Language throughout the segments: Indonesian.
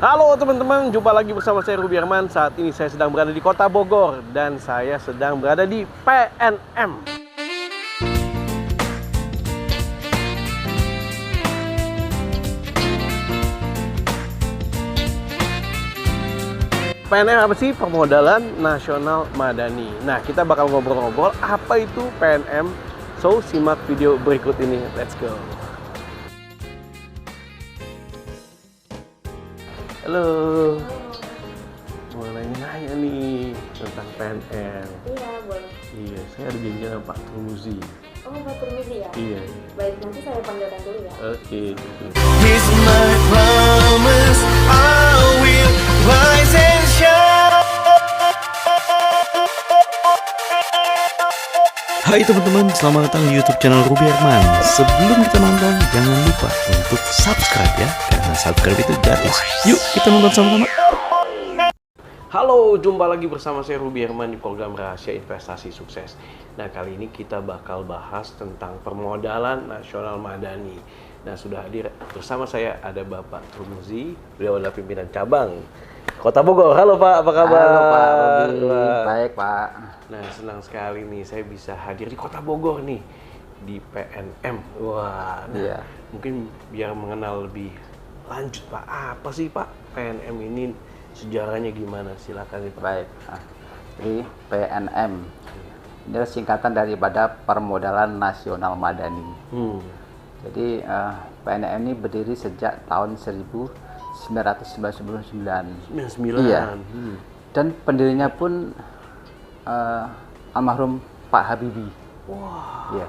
Halo teman-teman, jumpa lagi bersama saya Ruby Herman. Saat ini saya sedang berada di Kota Bogor dan saya sedang berada di PNM. PNM apa sih? Permodalan Nasional Madani. Nah, kita bakal ngobrol-ngobrol apa itu PNM. So, simak video berikut ini. Let's go. Halo. Mau nanya nih tentang PNM. Iya, boleh. Iya, saya ada janjian sama Pak Turmuzi. Oh, Pak Turmuzi ya? Iya. Baik, nanti saya panggilkan dulu ya. Oke. Here's my promise, I will rise and shine. Hai teman-teman, selamat datang di YouTube channel Ruby Herman. Sebelum kita nonton, jangan lupa untuk subscribe ya, karena subscribe itu gratis. Yuk kita nonton sama-sama. Halo, jumpa lagi bersama saya Ruby Herman di program Rahasia Investasi Sukses. Nah, kali ini kita bakal bahas tentang permodalan nasional madani. Nah, sudah hadir bersama saya ada Bapak Turmuzi, beliau adalah pimpinan cabang Kota Bogor. Halo Pak, apa kabar? Halo Pak Robi, baik Pak. Nah, senang sekali nih saya bisa hadir di Kota Bogor nih, di PNM. Wah, nah, Iya. mungkin biar mengenal lebih lanjut Pak, apa sih Pak PNM ini, sejarahnya gimana? Silakan nih Pak. Baik. Jadi PNM ini adalah singkatan daripada Permodalan Nasional Madani. Jadi PNM ini berdiri sejak tahun 1999. 99. Iya. Dan pendirinya pun almarhum Pak Habibie. Wah. Iya.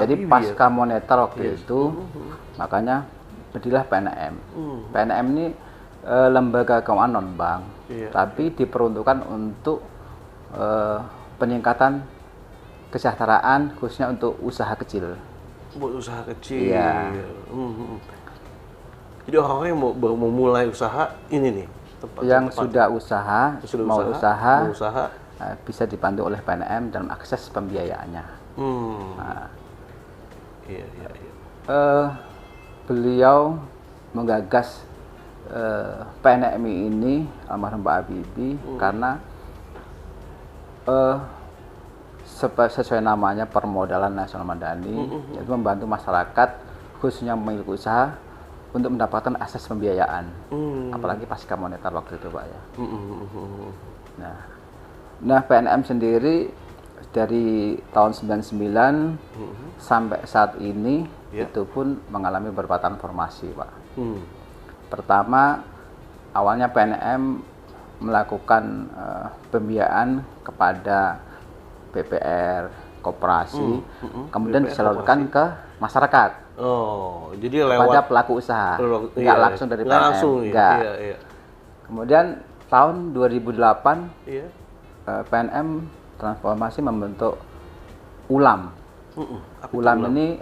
Jadi Habibie pasca moneter waktu Yes. itu, makanya berdirilah PNM. PNM ini lembaga keuangan non bank, Iya. tapi diperuntukkan untuk peningkatan kesejahteraan khususnya untuk usaha kecil. Buat usaha kecil. Iya. Jadi orang-orang yang baru mau mulai usaha ini nih tempat Yang sudah usaha, mau usaha, bisa dibantu oleh PNM dalam akses pembiayaannya. Iya, iya, iya. Beliau menggagas PNM ini almarhum Pak Habibie karena sesuai namanya Permodalan Nasional Madani, yaitu membantu masyarakat khususnya pemilik usaha untuk mendapatkan akses pembiayaan, apalagi pasca moneter waktu itu Pak ya. Nah PNM sendiri dari tahun 99 sampai saat ini itu pun mengalami beberapa transformasi Pak. Pertama, awalnya PNM melakukan pembiayaan kepada BPR, koperasi, kemudian BPR, disalurkan ke masyarakat. Oh, jadi lewat Kepada pelaku usaha, nggak langsung dari nggak PNM. langsung, nggak. Iya, iya. Kemudian tahun 2008 Iya. PNM transformasi membentuk ULAM. Apa itu ULAM ini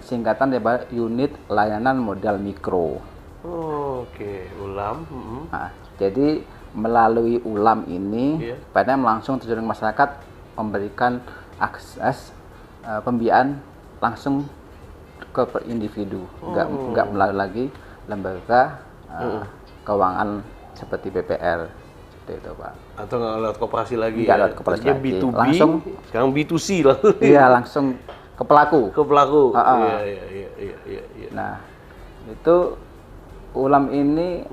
singkatan dari Unit Layanan Modal Mikro. Oh, oke, ulam. Nah, jadi melalui ULAM ini Iya. PNM langsung terjun ke masyarakat, memberikan akses pembiayaan langsung ke per individu, nggak melalui lagi lembaga keuangan seperti BPR, seperti itu Pak. Atau nggak lewat koperasi lagi? Nggak ya? lewat koperasi Tadinya lagi. B2B, Langsung. sekarang B2C lah. Iya, langsung ke pelaku. Ke pelaku. Ah. Iya, iya, iya, iya, iya, iya. Nah, itu ULAM ini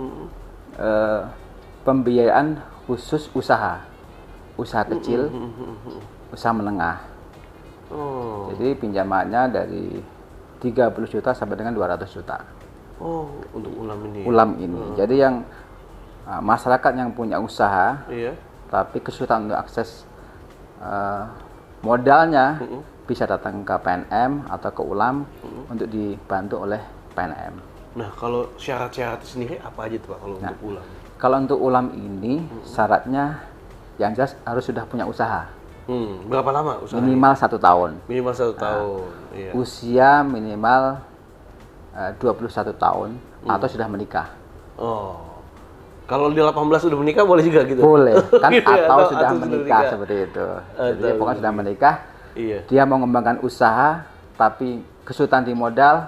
pembiayaan khusus usaha kecil, usaha menengah. Oh. Jadi pinjamannya dari 30 juta sampai dengan 200 juta. Oh, untuk ulam ini. ULAM ini. Jadi yang masyarakat yang punya usaha, Iya. tapi kesulitan untuk akses modalnya, bisa datang ke PNM atau ke ULAM untuk dibantu oleh PNM. Nah, kalau syarat-syarat sendiri apa aja tuh Pak kalau untuk ulam? Kalau untuk ULAM ini syaratnya yang jelas harus sudah punya usaha. Berapa lama usaha? Minimal 1 tahun. Minimal 1 tahun. Iya. Usia minimal 21 tahun atau sudah menikah. Oh. Kalau di 18 sudah menikah boleh juga gitu? Boleh, kan Gitu ya, atau sudah menikah menikah. seperti itu. Jadi Atau pokoknya sudah menikah, Iya. dia mau mengembangkan usaha tapi kesulitan di modal,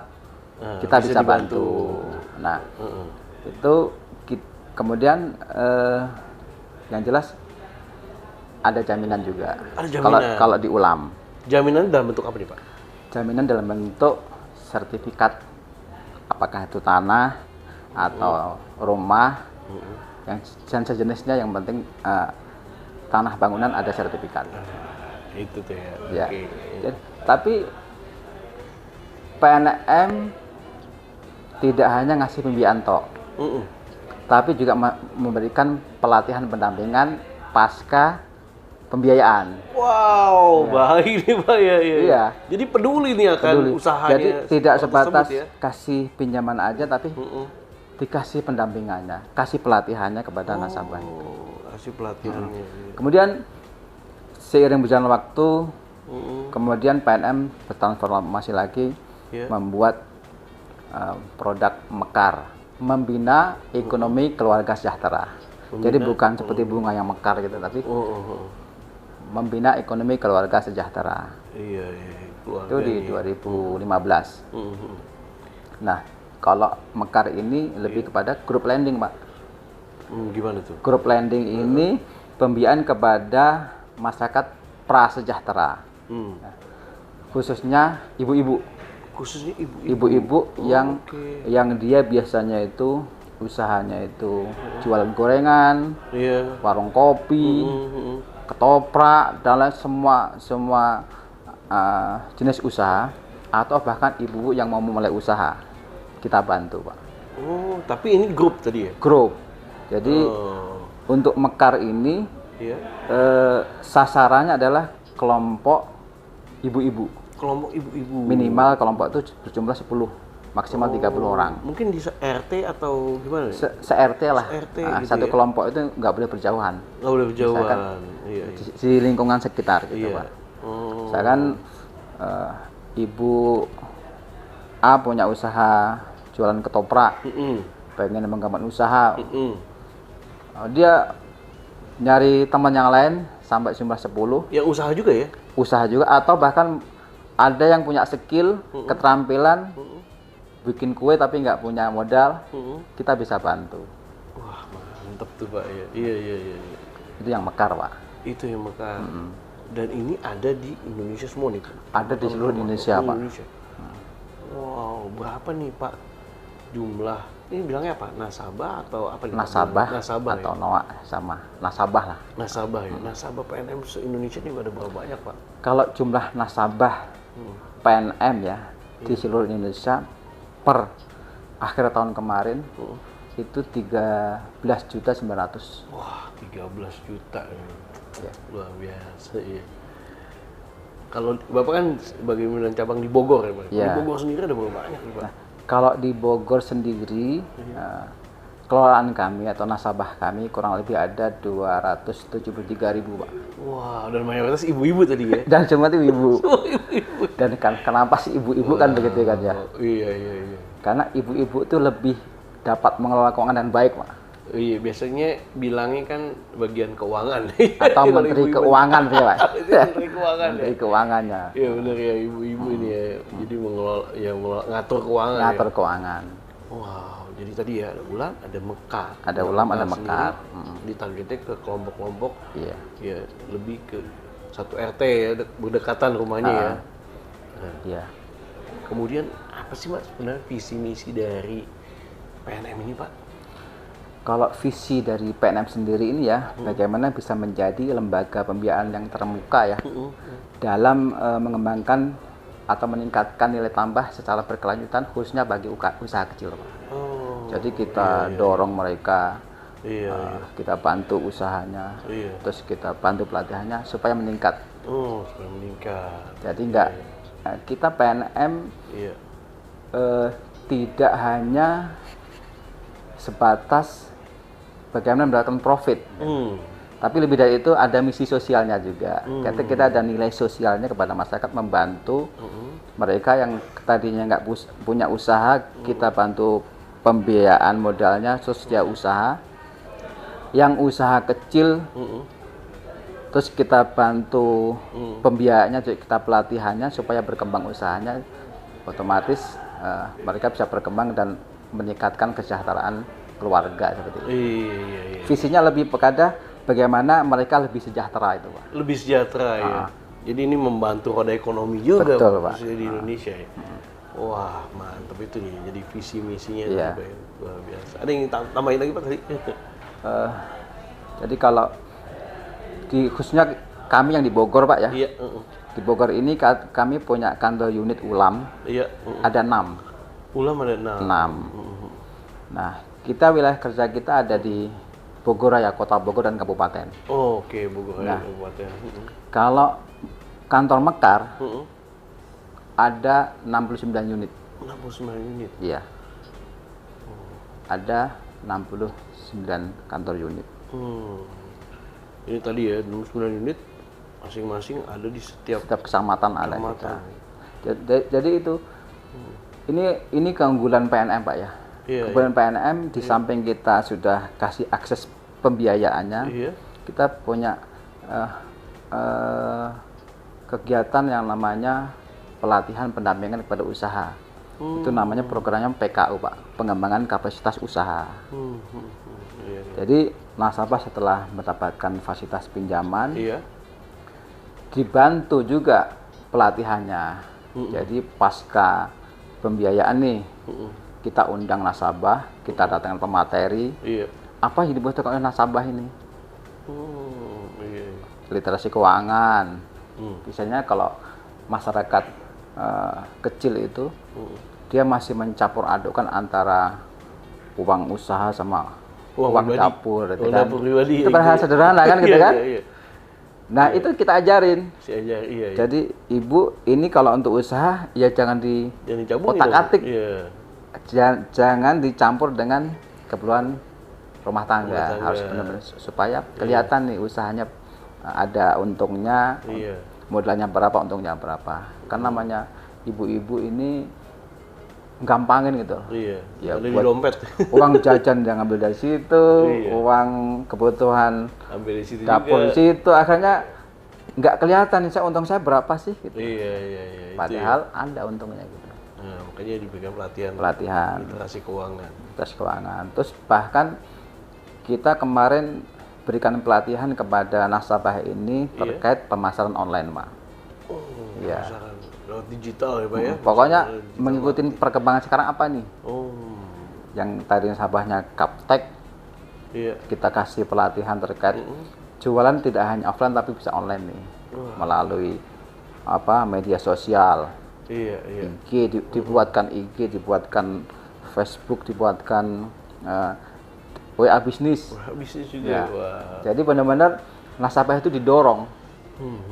kita bisa bantu. Nah, itu Kemudian yang jelas ada jaminan juga. Ada jaminan. Kalau di ULAM. Jaminan dalam bentuk apa nih Pak? Jaminan dalam bentuk sertifikat, apakah itu tanah atau rumah yang sejenisnya, yang penting tanah bangunan ada sertifikat. Itu tuh ya. Ya. Oke. Tapi PNM tidak hanya ngasih pembiayaan tok, tapi juga memberikan pelatihan pendampingan pasca pembiayaan. Wow, baik nih Pak ya. Iya. Jadi peduli nih akan Peduli. usahanya. Jadi tidak sebatas tersebut ya. kasih pinjaman aja, tapi dikasih pendampingannya, kasih pelatihannya kepada nasabah itu. Kasih pelatihannya. Kemudian seiring berjalan waktu, kemudian PNM bertransformasi lagi, Ya. membuat produk Mekar, membina ekonomi keluarga sejahtera. Jadi bukan seperti bunga yang mekar gitu, tapi membina ekonomi keluarga sejahtera. Iya. Keluarga Itu di 2015. Nah, kalau Mekar ini lebih kepada group lending, Pak. Gimana tuh? Group lending ini pembiayaan kepada masyarakat prasejahtera, khususnya ibu-ibu. Khususnya ibu-ibu. Ibu-ibu yang Oke. yang dia biasanya itu usahanya itu jualan gorengan, Iya. warung kopi, ketoprak, dan lain semua jenis usaha, atau bahkan ibu yang mau memulai usaha, kita bantu, Pak. Oh, tapi ini grup tadi ya? Grup. Jadi untuk Mekar ini Iya. sasarannya adalah kelompok ibu-ibu. Kelompok ibu-ibu. Minimal kelompok itu berjumlah 10, maksimal 30 orang. Mungkin di RT atau gimana? Se-RT lah. Se-RT Nah, gitu satu ya? kelompok itu nggak boleh berjauhan. Nggak boleh berjauhan. Misalkan Iya. di lingkungan sekitar gitu, Iya. Pak. Misalkan ibu A punya usaha jualan ketoprak, pengen mengembangkan usaha, dia nyari teman yang lain sampai jumlah 10, Yang usaha juga ya? usaha juga, atau bahkan ada yang punya skill, keterampilan, bikin kue tapi nggak punya modal, kita bisa bantu. Wah, mantep tuh Pak ya. Iya. Itu yang Mekar, Pak. Itu yang Mekar. Dan ini ada di Indonesia semua nih Pak? Ada di seluruh Indonesia, Pak. Indonesia. Wow, berapa nih Pak jumlah? Ini bilangnya apa? Nasabah atau apa nih? Pak? Nasabah, Nasabah atau ya? NOA sama nasabah lah. Nasabah ya. Nasabah PNM se-Indonesia ini ada berapa banyak Pak? Kalau jumlah nasabah PNM ya di seluruh Indonesia per akhir tahun kemarin itu 13.900.000. Wah, 13 juta. Ya. Luar biasa ya. Kalau Bapak kan sebagai pimpinan cabang di Bogor ya Pak? Ya. Di Bogor sendiri ada berapa banyak nih Pak? Nah, kalau di Bogor sendiri kelolaan kami atau nasabah kami kurang lebih ada 273.000, Pak. Wah, dan mayoritas ibu-ibu tadi ya? Dan cuma itu ibu. Oh, ibu-ibu. Dan kenapa sih ibu-ibu kan begitu kan ya? Oh, iya. Karena ibu-ibu itu lebih dapat mengelola keuangan dan baik, Pak. Iya, biasanya bilangnya kan bagian keuangan. Atau Kalau Menteri ibu-ibu. Keuangan sih, Pak. Menteri Keuangan ya? Menteri Keuangannya. Iya benar ya, ibu-ibu ini ya. Jadi ngatur keuangan Ngatur ya. keuangan. Wow, jadi tadi ya ada ULAM, ada Mekar. Ada ULAM, ada Mekar. Ditargetnya ke kelompok-kelompok. Iya. Ya, lebih ke satu RT ya, berdekatan rumahnya ya. Iya. Kemudian apa sih Mas sebenarnya visi misi dari PNM ini Pak? Kalau visi dari PNM sendiri ini ya, bagaimana bisa menjadi lembaga pembiayaan yang terbuka ya dalam mengembangkan atau meningkatkan nilai tambah secara berkelanjutan khususnya bagi usaha kecil, Pak. Oh, Jadi kita dorong mereka, iya. kita bantu usahanya, Iya. terus kita bantu pelatihannya supaya meningkat. Oh, supaya meningkat. Jadi kita PNM Iya. tidak hanya sebatas bagaimana mendapatkan profit. Tapi lebih dari itu ada misi sosialnya juga. Kita ada nilai sosialnya kepada masyarakat, membantu mereka yang tadinya nggak punya usaha, kita bantu pembiayaan modalnya, sosial usaha. Yang usaha kecil, terus kita bantu pembiayaannya, kita pelatihannya supaya berkembang usahanya, otomatis mereka bisa berkembang dan meningkatkan kesejahteraan keluarga seperti itu. Iya. Visinya lebih kepada bagaimana mereka lebih sejahtera itu, Pak. Lebih sejahtera ya. Jadi ini membantu roda ekonomi juga, Betul, Pak. khususnya di Indonesia ya. Wah, mantap itu nih. Jadi visi misinya Iya. juga ya. Luar biasa. Ada yang tambahin lagi Pak tadi? Jadi kalau khususnya kami yang di Bogor, Pak ya. Iya. Di Bogor ini kami punya kantor unit ULAM, Iya. ada 6. Ulam ada 6. Nah, kita wilayah kerja kita ada di Bogor Raya, Kota Bogor dan Kabupaten. Oh, oke, Bogor Nah. Kabupaten. Kalau kantor Mekar Heeh. ada 69 unit. 69 unit. Iya. Ada 69 kantor unit. Ini tadi ya 69 unit masing-masing ada di setiap Setiap kecamatan ada kita. kecamatan. Jadi itu ini keunggulan PNM, Pak ya. Iya. Keunggulan PNM di samping kita sudah kasih akses pembiayaannya, Iya. kita punya kegiatan yang namanya pelatihan pendampingan kepada usaha. Itu namanya programnya PKU, Pak, pengembangan kapasitas usaha. Iya. Jadi nasabah setelah mendapatkan fasilitas pinjaman, Iya. dibantu juga pelatihannya. Jadi pasca pembiayaan nih, kita undang nasabah, kita datangkan pemateri, Iya. apa yang dibutuhkan oleh nasabah ini? Iya. Literasi keuangan. Biasanya kalau masyarakat kecil itu, dia masih mencampur adukan antara uang usaha sama uang pribadi. dapur, gitu Uang kan. dapur pribadi, Itu ya, kan hal gitu. sederhana kan, gitu Iya, kan? iya, iya. Nah, itu kita ajarin. Si ajar, iya. Jadi ibu ini kalau untuk usaha ya jangan di Jangan dicabungin dong. otak-atik. Iya. Jangan dicampur dengan keperluan rumah tangga. Rumah tangga. Harus benar-benar supaya kelihatan nih usahanya ada untungnya, Iya. modalnya berapa, untungnya berapa. Kan namanya ibu-ibu ini gampangin gitu. Iya. Ya, Ada di buat- dompet. Uang jajan yang ambil dari situ, Iya. uang kebutuhan Ambil di situ dapur juga. di situ, akhirnya nggak kelihatan nih untung saya berapa sih gitu. Iya. Itu Padahal ya. ada untungnya gitu. Nah, makanya diberikan pelatihan. Pelatihan. Literasi keuangan. Atas keuangan. Terus bahkan kita kemarin berikan pelatihan kepada nasabah ini Iya. terkait pemasaran online, Pak. Iya. Pemasaran lewat digital ya, Pak ya. Pokoknya Pemasaran digital. mengikuti perkembangan sekarang apa nih? Oh. Yang tadi nasabahnya Kaptek, Iya. kita kasih pelatihan terkait jualan tidak hanya offline tapi bisa online nih. Melalui media sosial. Iya. dibuatkan IG, dibuatkan Facebook, dibuatkan WA bisnis. Wah, bisnis juga. Ya. Wah. Jadi benar-benar nasabah itu didorong,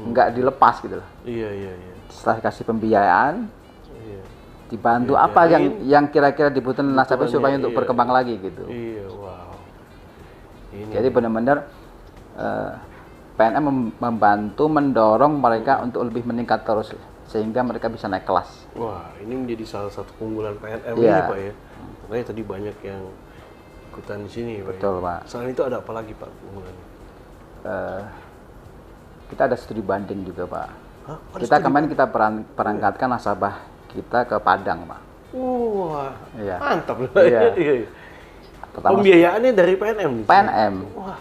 nggak dilepas gitu loh. Iya. Setelah kasih pembiayaan, Iya. dibantu Diajarin. apa yang kira-kira dibutuhkan nasabah supaya untuk iya, berkembang lagi gitu. Iya, wow. Ini. Jadi benar-benar PNM membantu mendorong mereka untuk lebih meningkat terus sehingga mereka bisa naik kelas. Wah, ini menjadi salah satu keunggulan PNM Iya. ini, Pak ya. Makanya tadi banyak yang ikutan di sini, Pak. Betul, ya. Pak. Selain itu ada apa lagi, Pak, keunggulannya? Kita ada studi banding juga, Pak. Hah? Ada Kita studi kemarin kita berangkatkan nasabah kita ke Padang, Pak. Wah, Iya. mantap loh. Iya. Iya. Pertama Pembiayaannya dari PNM nih? PNM. Wah.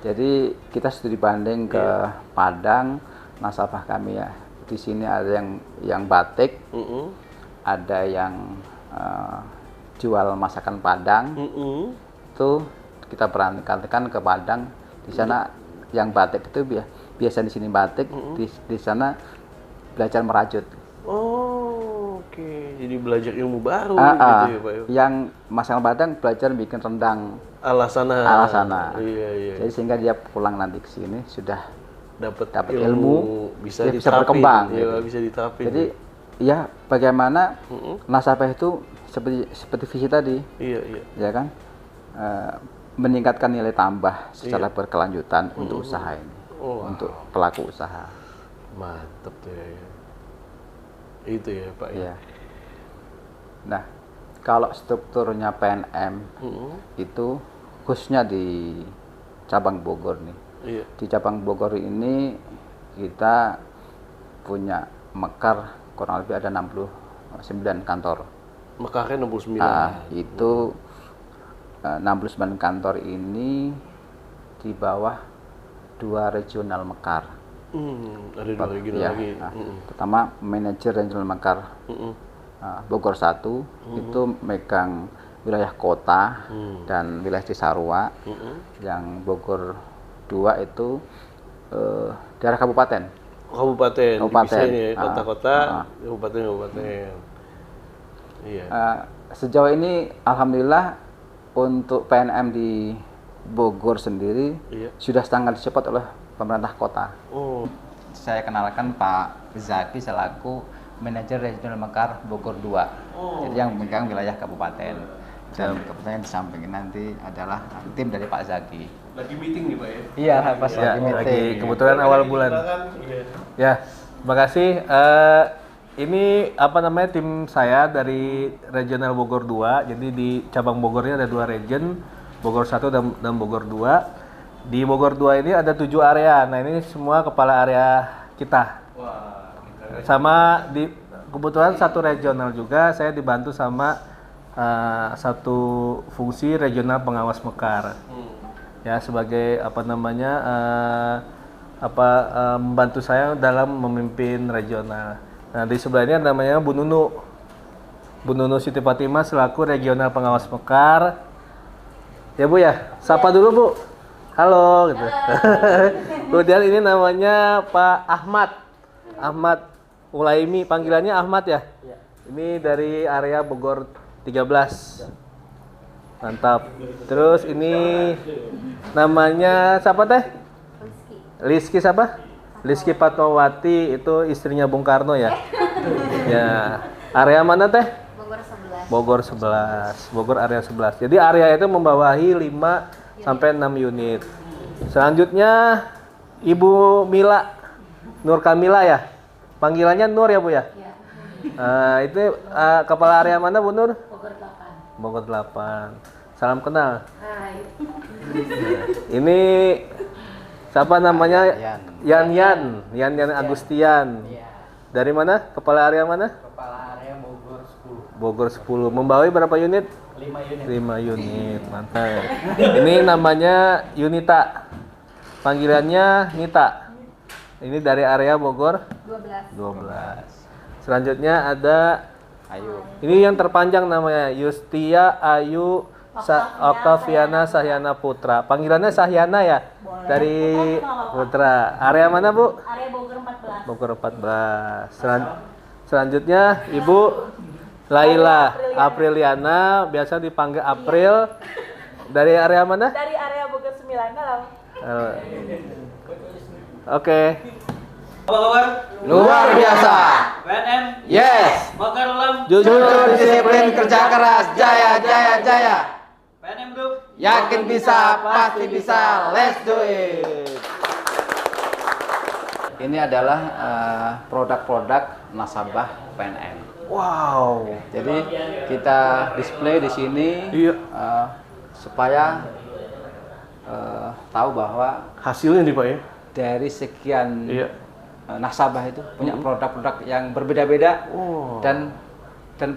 Jadi kita studi banding ke Padang, nasabah kami ya. Di sini ada yang batik, ada yang jual masakan Padang. Itu kita berangkatkan ke Padang. Di sana yang batik itu biasa di sini batik, di sana belajar merajut. Oh, oke. Jadi belajar ilmu baru gitu ya, Pak. Yang masakan Padang belajar bikin rendang Alasana. alasana. Iya. Jadi sehingga dia pulang nanti ke sini sudah Dapat ilmu, bisa dia bisa diterapin. berkembang, Iya, gitu. bisa diterapin. Jadi ya bagaimana nasabah itu seperti visi tadi, Iya. ya kan, meningkatkan nilai tambah secara berkelanjutan untuk usaha ini, untuk pelaku usaha. Mantep ya. Itu ya, Pak. Ya. Nah, kalau strukturnya PNM itu khususnya di cabang Bogor nih. Iya. Di cabang Bogor ini kita punya Mekar kurang lebih ada 69 kantor. Mekarnya 69. Nah, itu 69 kantor ini di bawah 2 regional mekar. Ada 2 regional Ya, lagi. pertama manajer regional mekar Bogor 1 itu megang wilayah kota dan wilayah Cisarua. Yang Bogor 2 itu daerah kabupaten. Kabupaten. Kabupaten. Dipisahin ya, kota-kota, kabupaten. Iya. Sejauh ini alhamdulillah untuk PNM di Bogor sendiri sudah sangat disupport oleh pemerintah kota. Oh. Saya kenalkan Pak Zaki selaku manajer regional mekar Bogor 2. Jadi yang memegang wilayah kabupaten. Dan kebetulan di samping nanti adalah tim dari Pak Zaki. Lagi meeting nih Pak ya? Iya, pas lagi meeting. Lagi kebetulan awal bulan. Ya, terima kasih. Ini apa namanya tim saya dari regional Bogor 2. Jadi di cabang Bogornya ada 2 region, Bogor 1 dan Bogor 2. Di Bogor 2 ini ada 7 area. Nah, ini semua kepala area kita. Sama di kebetulan satu regional juga saya dibantu sama satu fungsi regional pengawas mekar. Ya, sebagai apa namanya membantu saya dalam memimpin regional. Nah, di sebelah ini namanya Bu Nunu Siti Fatimah selaku regional pengawas mekar. Ya Bu ya, sapa dulu Bu. Halo gitu. Kemudian ini namanya Pak Ahmad Ulaimi, panggilannya Ahmad ya. Ini dari area Bogor 13. Mantap. Terus ini namanya siapa teh? Rizky siapa? Rizky Fatmawati, itu istrinya Bung Karno ya. Ya. Area mana teh? Bogor 11. Bogor area 11. Jadi area itu membawahi 5 sampai 6 unit. Selanjutnya Ibu Mila Nur Kamila ya. Panggilannya Nur ya Bu ya? Ya. Itu kepala area mana Bu Nur? Bogor 8. Bogor 8. Salam kenal. Hai. Ini siapa namanya? Yan Agustian. Dari mana? Kepala area mana? Kepala area Bogor 10. Bogor 10. Membawahi berapa unit? 5 unit. Mantap. Ini namanya Yunita. Panggilannya Nita. Ini dari area Bogor 12. Selanjutnya ada Ayo. ini yang terpanjang namanya Yustia Ayu Oktaviana Sahyana Putra. Panggilannya Sahyana ya? Boleh. Dari Putra. Area mana Bu? Area Bogor 14. Bogor 14. Selanjutnya Ibu Laila Apriliana, biasa dipanggil April. Dari area mana? Dari area Bogor 9. Halo. Oke. Apa kabar? Luar biasa. PNM? Yes. Bakar Ulam? Jujur, Disiplin, kerja keras, jaya, jaya, jaya. PNM Group? Yakin bisa, pasti bisa. Let's do it. Ini adalah produk-produk nasabah PNM. Wow. Jadi kita display di sini Iya. supaya tahu bahwa Hasilnya nih Pak ya? dari sekian Iya. nasabah itu punya produk-produk yang berbeda-beda Oh. dan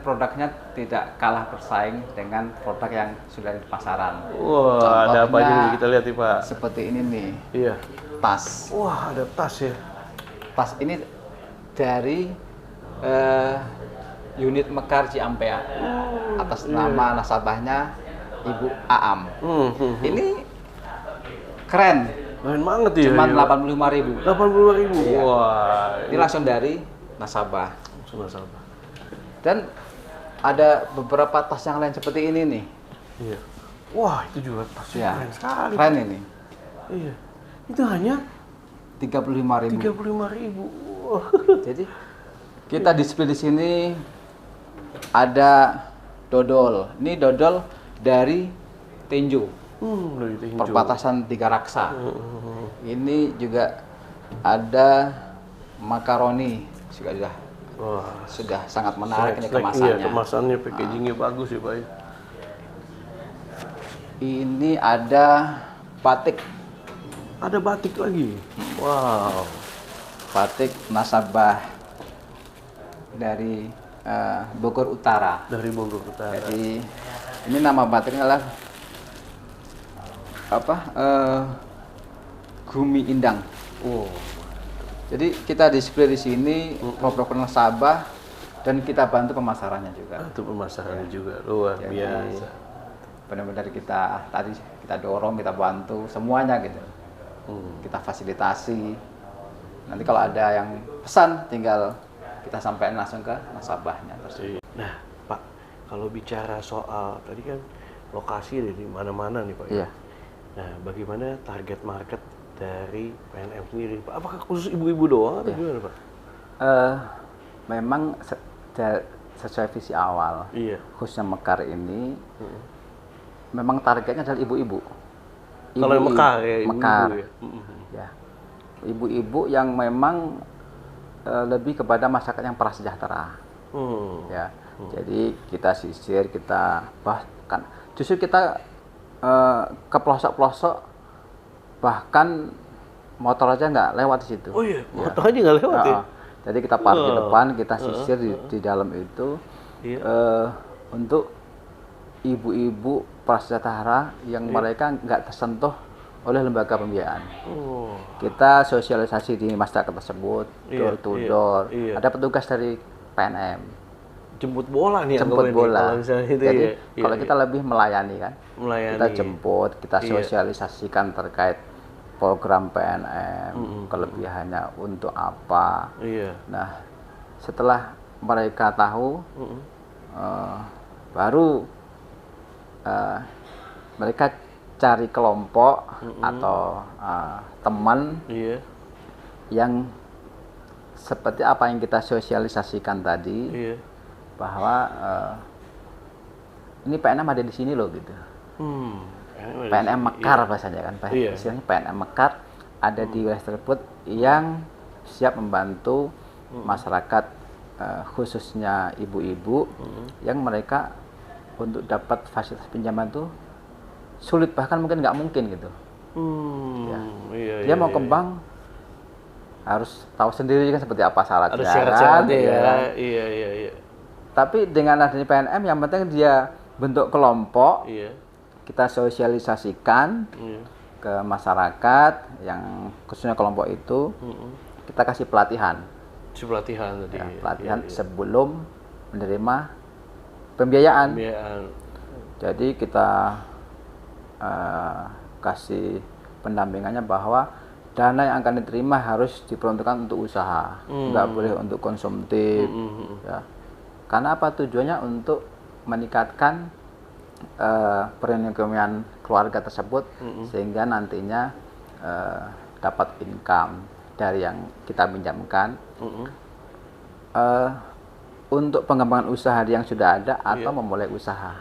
produknya tidak kalah bersaing dengan produk yang sudah ada di pasaran. Wah, ada apa aja nih? Kita lihat nih Pak. Seperti ini nih, Iya. tas. Wah, ada tas ya. Tas ini dari unit Mekar Ciampea atas nama nasabahnya Ibu Aam. Ini keren, Keren banget ya. cuman ya. 85.000. 85.000. Iya. Wah. Ini langsung dari nasabah. Sudah sabar. Dan ada beberapa tas yang lain seperti ini nih. Iya. Wah, itu juga tasnya Ya, keren sekali. keren ini. Iya. Itu hanya 35.000. 35.000. Wah. Jadi kita display di sini ada dodol. Ini dodol dari Tenjo, Dari tinju. perbatasan Tiga Raksa. Ini juga ada makaroni, Wah. sudah sangat menarik ini Snack, kemasannya. iya, kemasannya, packagingnya bagus ya Pak. Ini ada batik, Ada batik lagi. Wow. batik nasabah dari Bogor Utara. Dari Bogor Utara. Jadi ini nama batiknya adalah Gumi Indang. Oh. Jadi kita display di sini produk nasabah dan kita bantu pemasarannya juga. Itu pemasarannya juga luar Jadi, biasa. benar-benar kita dorong, kita bantu semuanya gitu. Kita fasilitasi. Nanti kalau ada yang pesan tinggal kita sampaikan langsung ke nasabahnya tersebut. Nah, Pak, kalau bicara soal tadi kan lokasi di mana-mana nih, Pak. Iya. Nah, bagaimana target market dari PNM sendiri, Pak? Apakah khusus ibu-ibu doang atau gimana, Pak? Memang sesuai visi awal, Iya. khususnya Mekar ini, memang targetnya adalah ibu-ibu. Kalau yang Mekar ya, ibu-ibu Mekar. ya. Ya. Ibu-ibu yang memang lebih kepada masyarakat yang prasejahtera. Ya. Jadi kita sisir, kita bahkan justru kita ke pelosok-pelosok, bahkan motor aja nggak lewat di situ. Oh iya, motor aja nggak lewat ya? Jadi kita parkir depan, kita sisir di dalam itu untuk ibu-ibu prasejahtera yang mereka nggak tersentuh oleh lembaga pembiayaan. Kita sosialisasi di masyarakat tersebut, door to door. Ada petugas dari PNM. Jemput bola nih, Jemput bola. Kalau misalnya itu Jadi ya. kalau kita lebih melayani kan, Melayani. kita jemput, kita sosialisasikan terkait program PNM, kelebihannya untuk apa. Iya. Nah, setelah mereka tahu, baru mereka cari kelompok atau teman Iya. yang seperti apa yang kita sosialisasikan tadi, Iya. bahwa ini PNM ada di sini loh gitu. PNM Mekar bahasanya kan, Iya. istilahnya PNM Mekar ada di wilayah tersebut yang siap membantu masyarakat, khususnya ibu-ibu yang mereka untuk dapat fasilitas pinjaman tuh sulit, bahkan mungkin nggak mungkin gitu. Iya, Dia mau kembang harus tahu sendiri kan seperti apa syaratnya. ada syarat-syaratnya ya. kan? Iya. Tapi dengan adanya PNM yang penting dia bentuk kelompok, Iya. kita sosialisasikan ke masyarakat yang khususnya kelompok itu, kita kasih pelatihan. Pelatihan tadi. Ya, pelatihan sebelum menerima pembiayaan. Jadi kita kasih pendampingannya bahwa dana yang akan diterima harus diperuntukkan untuk usaha, nggak boleh untuk konsumtif. Ya. Karena apa? Tujuannya untuk meningkatkan perekonomian keluarga tersebut, sehingga nantinya dapat income dari yang kita pinjamkan untuk pengembangan usaha yang sudah ada atau memulai usaha.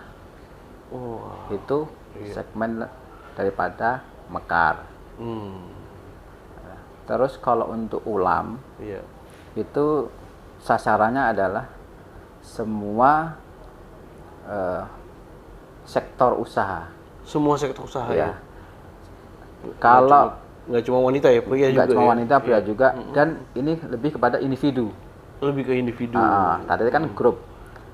Itu segmen daripada Mekar. Terus kalau untuk ulam, itu sasarannya adalah semua sektor usaha. Semua sektor usaha ya. Kalau nggak cuma wanita ya, pria juga. nggak cuma ya? wanita, pria juga, dan ini lebih kepada individu. Lebih ke individu. Tadi kan grup,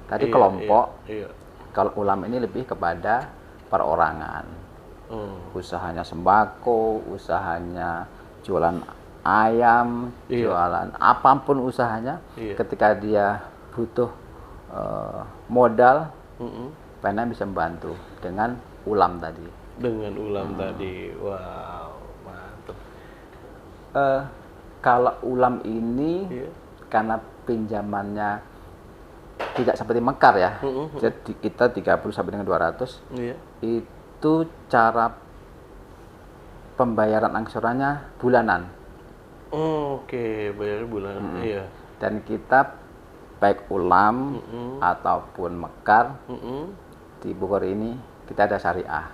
tadi kelompok. Iya. Kalau ulam ini lebih kepada perorangan. Usahanya sembako, usahanya jualan ayam, jualan apapun usahanya. Ketika dia butuh modal, PNM bisa membantu dengan ulam tadi. Dengan ulam tadi, wow, mantap. Kalau ulam ini karena pinjamannya tidak seperti Mekar ya, jadi kita 30 sampai dengan 200, itu cara pembayaran angsurannya bulanan. Oke, bayarnya bulanan. Iya. Dan kita baik ulam ataupun Mekar di Bogor ini kita ada syariah.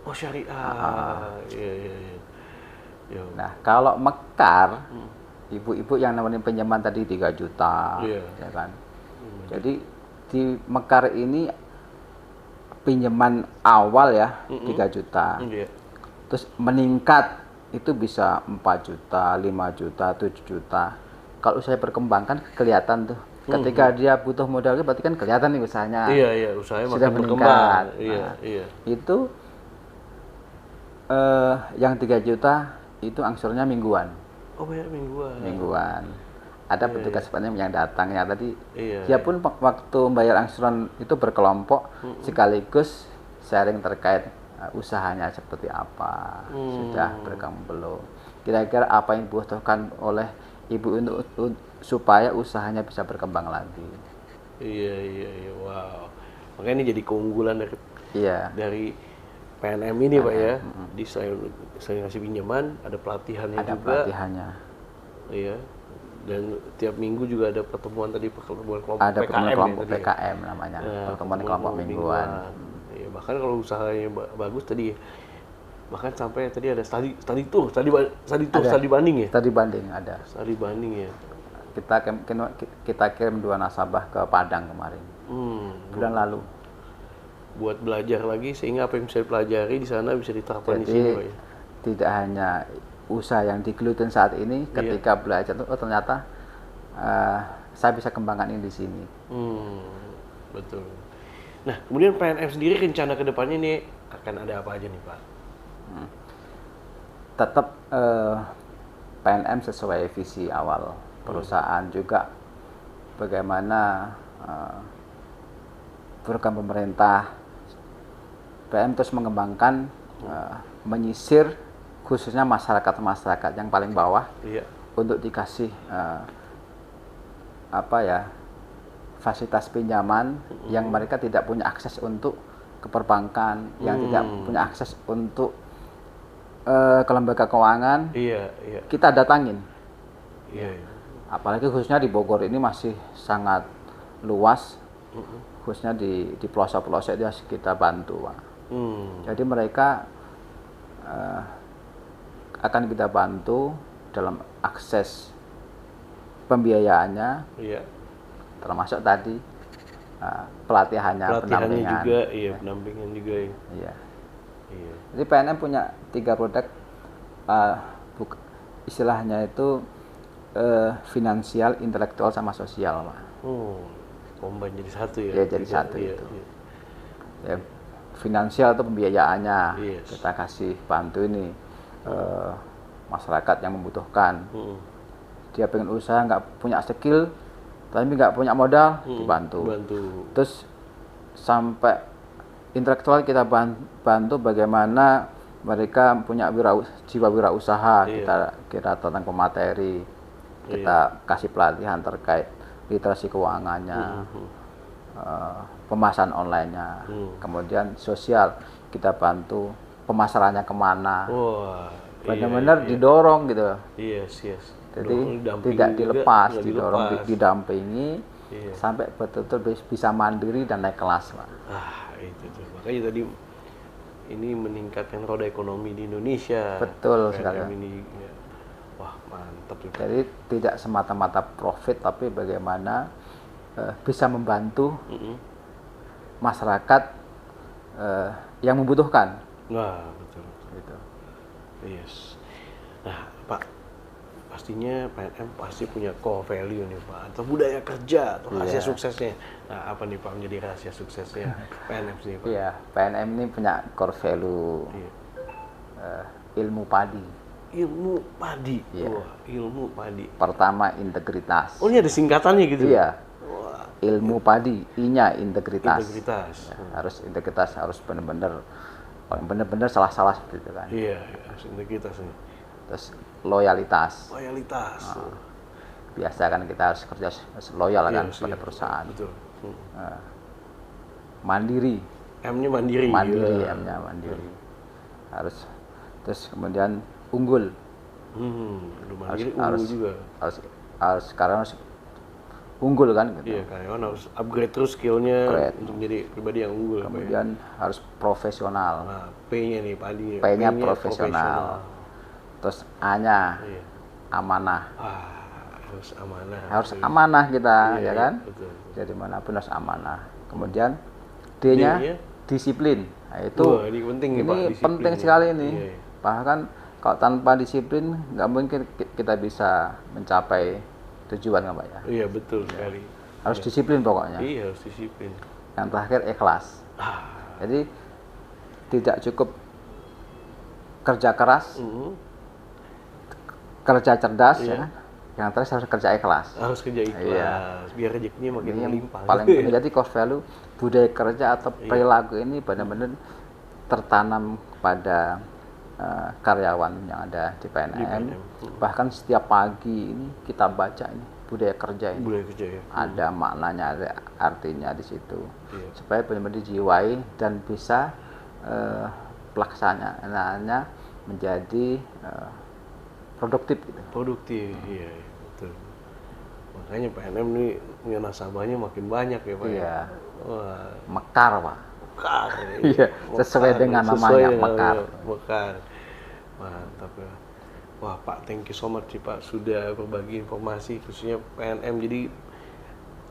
Oh, syariah. Iya. Nah, kalau Mekar, ibu-ibu yang namanya pinjaman tadi 3 juta, ya kan. Jadi di Mekar ini pinjaman awal ya 3 juta. Terus meningkat itu bisa 4 juta, 5 juta, 7 juta. Kalau saya perkembangkan kelihatan tuh. Ketika dia butuh modal itu berarti kan kelihatan nih usahanya. Iya, usahanya sudah makin berkembang. Nah, Iya. Itu Yang 3 juta itu angsurnya mingguan. Oh, bayar mingguan. Mingguan. Ada petugas PNM yang datangnya tadi. Iya. Dia pun waktu bayar angsuran itu berkelompok sekaligus sharing terkait usahanya seperti apa, sudah berkembang belum. Kira-kira apa yang dibutuhkan oleh ibu untuk supaya usahanya bisa berkembang lagi. Iya. Wow. Makanya ini jadi keunggulan dari PNM ini, Pak ya. Di selain ngasih pinjaman, ada pelatihannya Ada juga. pelatihannya. Iya. Dan tiap minggu juga ada pertemuan kelompok Ada PKM kelompok tadi ya? PKM namanya, pertemuan kelompok mingguan. Iya, bahkan kalau usahanya bagus tadi, bahkan sampai tadi ada studi banding ya? Tadi banding ada. Studi banding ya. Kita kirim 2 nasabah ke Padang kemarin, bulan lalu. Buat belajar lagi sehingga apa yang bisa dipelajari di sana bisa diterapkan di Jadi sini, Pak ya. tidak hanya usaha yang digelutin saat ini, ketika belajar tuh ternyata saya bisa kembangkan ini di sini. Betul. Nah, kemudian PNM sendiri rencana ke depannya ini akan ada apa aja nih, Pak? Tetap PNM sesuai visi awal perusahaan juga, bagaimana program pemerintah PNM terus mengembangkan menyisir khususnya masyarakat yang paling bawah untuk dikasih fasilitas pinjaman yang mereka tidak punya akses untuk ke perbankan, yang tidak punya akses untuk ke lembaga keuangan. Kita datangin. Apalagi khususnya di Bogor ini masih sangat luas, khususnya di pelosok-pelosok dia kita bantu, Pak. Jadi mereka akan kita bantu dalam akses pembiayaannya, termasuk tadi pelatihannya pendampingan juga, pendampingan juga ya. Iya. Jadi PNM punya 3 produk, istilahnya itu finansial, intelektual, sama sosial, Pak. Combine jadi satu ya? Ya, jadi satu itu. Ya, finansial itu pembiayaannya, kita kasih bantu ini masyarakat yang membutuhkan. Dia pengen usaha, nggak punya skill, tapi nggak punya modal, dibantu. Terus sampai intelektual kita bantu bagaimana mereka punya jiwa wirausaha. Kita tentang pemateri, kita kasih pelatihan terkait literasi keuangannya, pemasaran online-nya. Kemudian sosial, kita bantu pemasarannya kemana. Benar-benar didorong gitu. Jadi tidak dilepas, didorong, didampingi sampai betul-betul bisa mandiri dan naik kelas, Pak. Itu tuh. Makanya tadi ini meningkatkan roda ekonomi di Indonesia. Betul sekali. Ini, wah, mantap itu. Jadi tidak semata-mata profit, tapi bagaimana bisa membantu masyarakat yang membutuhkan. Nah, betul. Gitu. Yes. Nah, Pak, pastinya PNM pasti punya core value nih, Pak, atau budaya kerja atau rahasia suksesnya. Nah, apa nih, Pak, menjadi rahasia suksesnya PNM sendiri, Pak? Iya, PNM ini punya core value ilmu padi. Ilmu padi. Iya. Wah, ilmu padi. Pertama, integritas. Oh, ini ada singkatannya gitu? Iya. Wah. Ilmu padi, I-nya integritas. Integritas. Harus integritas, harus benar-benar salah-salah seperti itu kan. Iya, harus integritas nih. Terus loyalitas. Loyalitas. Biasa kan kita harus kerja loyal kan pada perusahaan. Betul. Mandiri. M-nya mandiri. M-nya mandiri. Harus. Terus kemudian unggul. Mandiri unggul juga. Harus karena harus unggul kan gitu. Iya, karyawan harus upgrade terus skillnya untuk menjadi pribadi yang unggul. Kemudian harus profesional. Nah, P-nya nih, padi. P-nya profesional. Terus A-nya amanah. Harus amanah. Harus amanah kita, ya kan? Betul. Jadi manapun harus amanah. Kemudian D-nya disiplin. Nah, itu ini penting nih, Pak, disiplin penting sekali ini. Bahkan kalau tanpa disiplin nggak mungkin kita bisa mencapai tujuan, nggak Pak ya? Iya, betul sekali. Harus disiplin pokoknya. Iya, harus disiplin. Yang terakhir ikhlas. Jadi tidak cukup kerja keras, kerja cerdas, ya kan? Yang terakhir harus kerja ikhlas. Harus kerja ikhlas, biar rezekinya makin Ini yang melimpah. paling penting. Jadi core value budaya kerja atau perilaku ini benar-benar tertanam pada karyawan yang ada di PNM. Bahkan setiap pagi ini kita baca ini budaya kerja ini. Budaya kerja ya. Ada maknanya, ada artinya di situ. Supaya benar-benar dijiwai dan bisa pelaksanaannya menjadi produktif gitu. Produktif, iya betul. Makanya PNM ini punya nasabahnya makin banyak ya Pak. Iya. Wah, Mekar, Pak. mekar. Iya, sesuai dengan namanya, mekar. Mekar. Mantap ya. Wah Pak, thank you so much sih Pak sudah berbagi informasi khususnya PNM. Jadi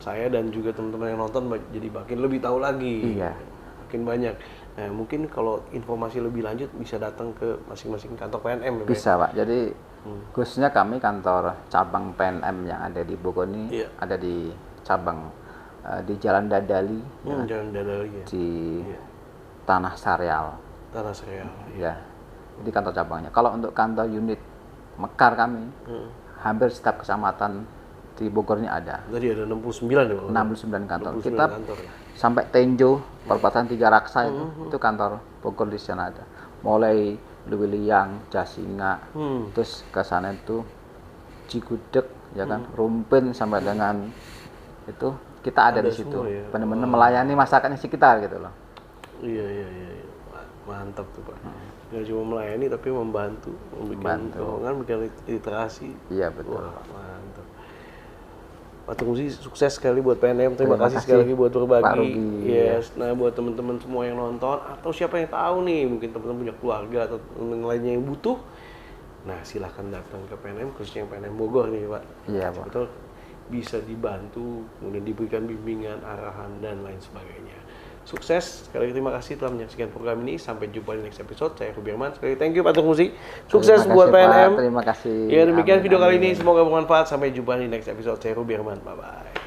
saya dan juga teman-teman yang nonton jadi makin lebih tahu lagi. Iya. Makin banyak. Nah, mungkin kalau informasi lebih lanjut bisa datang ke masing-masing kantor PNM ya, Pak? Bisa, Pak. Jadi khususnya kami kantor cabang PNM yang ada di Bogor ini ada di cabang di Jalan Dadali, Jalan Dadali ya. di Tanah Sareal. Tanah Sareal. Ya. Di kantor cabangnya. Kalau untuk kantor unit Mekar kami, hampir setiap kecamatan di Bogor ini ada. Tadi ada 69 ya, Pak? 69 kantor. 69 Kita kantor ya. sampai Tenjo, perbatasan Tiga Raksa itu kantor Bogor di sana ada. Mulai Luwiliang, Jasinga, terus ke sana itu Cigudeg, ya kan, Rumpin sampai dengan itu kita ada di situ. semua ya. Benar-benar melayani masyarakatnya sekitar gitu loh. Iya. Mantap tuh Pak. Nggak cuma melayani tapi membantu, membuat dorongan, bikin literasi. Iya betul. Wah, mantap. Pak Trungsi sukses sekali buat PNM. Terima kasih sekali lagi buat berbagi. Yes. Nah, buat teman-teman semua yang nonton atau siapa yang tahu nih, mungkin teman-teman punya keluarga atau teman lainnya yang butuh. Nah, silahkan datang ke PNM, khususnya yang PNM Bogor nih, Pak. Iya, Pak. Betul. Bisa dibantu, kemudian diberikan bimbingan, arahan dan lain sebagainya. Sukses. Sekali lagi terima kasih telah menyaksikan program ini. Sampai jumpa di next episode. Saya Rubirman. Sekali lagi thank you Pak Trungsi. Sukses buat PNM. Terima kasih. Ya demikian Amin, video kali amin. ini. Semoga bermanfaat. Sampai jumpa di next episode. Saya Rubirman. Bye bye.